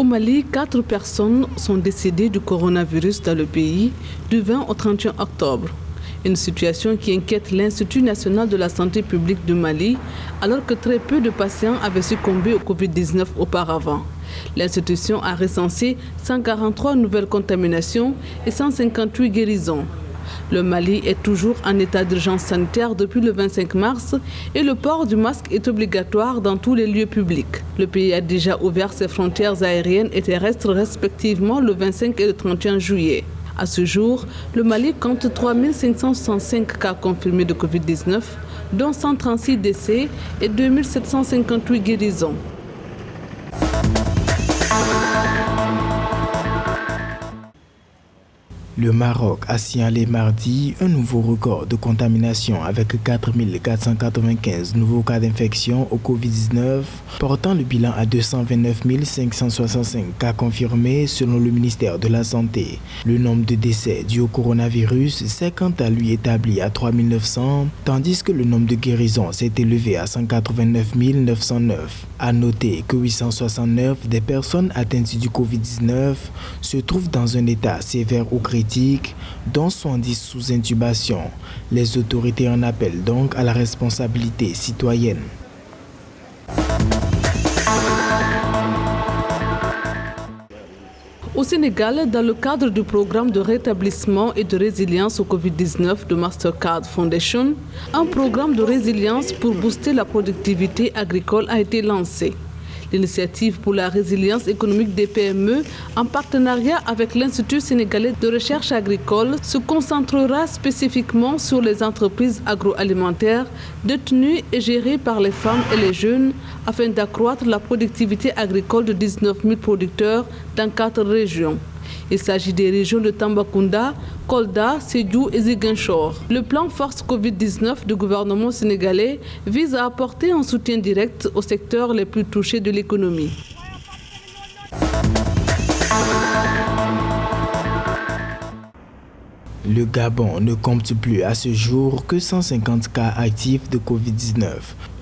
Au Mali, 4 personnes sont décédées du coronavirus dans le pays du 20 au 31 octobre. Une situation qui inquiète l'Institut national de la santé publique du Mali, alors que très peu de patients avaient succombé au Covid-19 auparavant. L'institution a recensé 143 nouvelles contaminations et 158 guérisons. Le Mali est toujours en état d'urgence sanitaire depuis le 25 mars et le port du masque est obligatoire dans tous les lieux publics. Le pays a déjà ouvert ses frontières aériennes et terrestres respectivement le 25 et le 31 juillet. À ce jour, le Mali compte 3565 cas confirmés de Covid-19, dont 136 décès et 2758 guérisons. Le Maroc a signalé mardi un nouveau record de contamination avec 4 495 nouveaux cas d'infection au Covid-19, portant le bilan à 229 565 cas confirmés selon le ministère de la Santé. Le nombre de décès dus au coronavirus s'est quant à lui établi à 3 900, tandis que le nombre de guérisons s'est élevé à 189 909. À noter que 869 des personnes atteintes du Covid-19 se trouvent dans un état sévère ou critique, dont 70 sous intubation. Les autorités en appellent donc à la responsabilité citoyenne. Au Sénégal, dans le cadre du programme de rétablissement et de résilience au Covid-19 de Mastercard Foundation, un programme de résilience pour booster la productivité agricole a été lancé. L'initiative pour la résilience économique des PME, en partenariat avec l'Institut sénégalais de recherche agricole, se concentrera spécifiquement sur les entreprises agroalimentaires détenues et gérées par les femmes et les jeunes afin d'accroître la productivité agricole de 19 000 producteurs dans 4 régions. Il s'agit des régions de Tambacounda, Kolda, Sédhiou et Ziguinchor. Le plan Force Covid-19 du gouvernement sénégalais vise à apporter un soutien direct aux secteurs les plus touchés de l'économie. Le Gabon ne compte plus à ce jour que 150 cas actifs de Covid-19.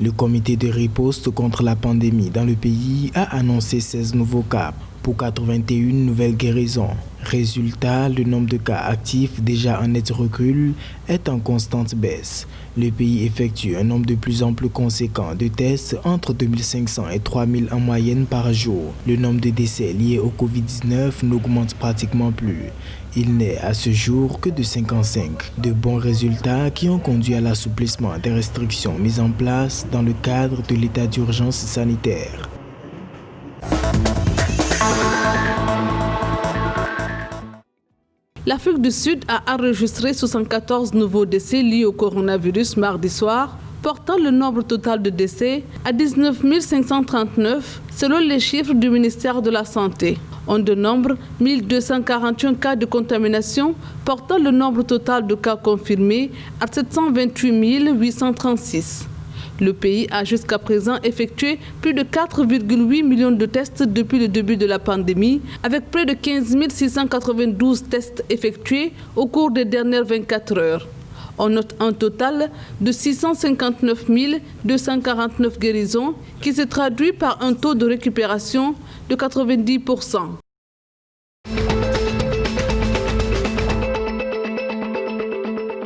Le comité de riposte contre la pandémie dans le pays a annoncé 16 nouveaux cas pour 81 nouvelles guérisons. Résultat, le nombre de cas actifs déjà en net recul est en constante baisse. Le pays effectue un nombre de plus en plus conséquent de tests, entre 2500 et 3000 en moyenne par jour. Le nombre de décès liés au Covid-19 n'augmente pratiquement plus. Il n'est à ce jour que de 55. De bons résultats qui ont conduit à l'assouplissement des restrictions mises en place dans le cadre de l'état d'urgence sanitaire. L'Afrique du Sud a enregistré 74 nouveaux décès liés au coronavirus mardi soir, portant le nombre total de décès à 19 539 selon les chiffres du ministère de la Santé. On dénombre 1241 cas de contamination, portant le nombre total de cas confirmés à 728 836. Le pays a jusqu'à présent effectué plus de 4,8 millions de tests depuis le début de la pandémie, avec près de 15 692 tests effectués au cours des dernières 24 heures. On note un total de 659 249 guérisons qui se traduit par un taux de récupération de 90%.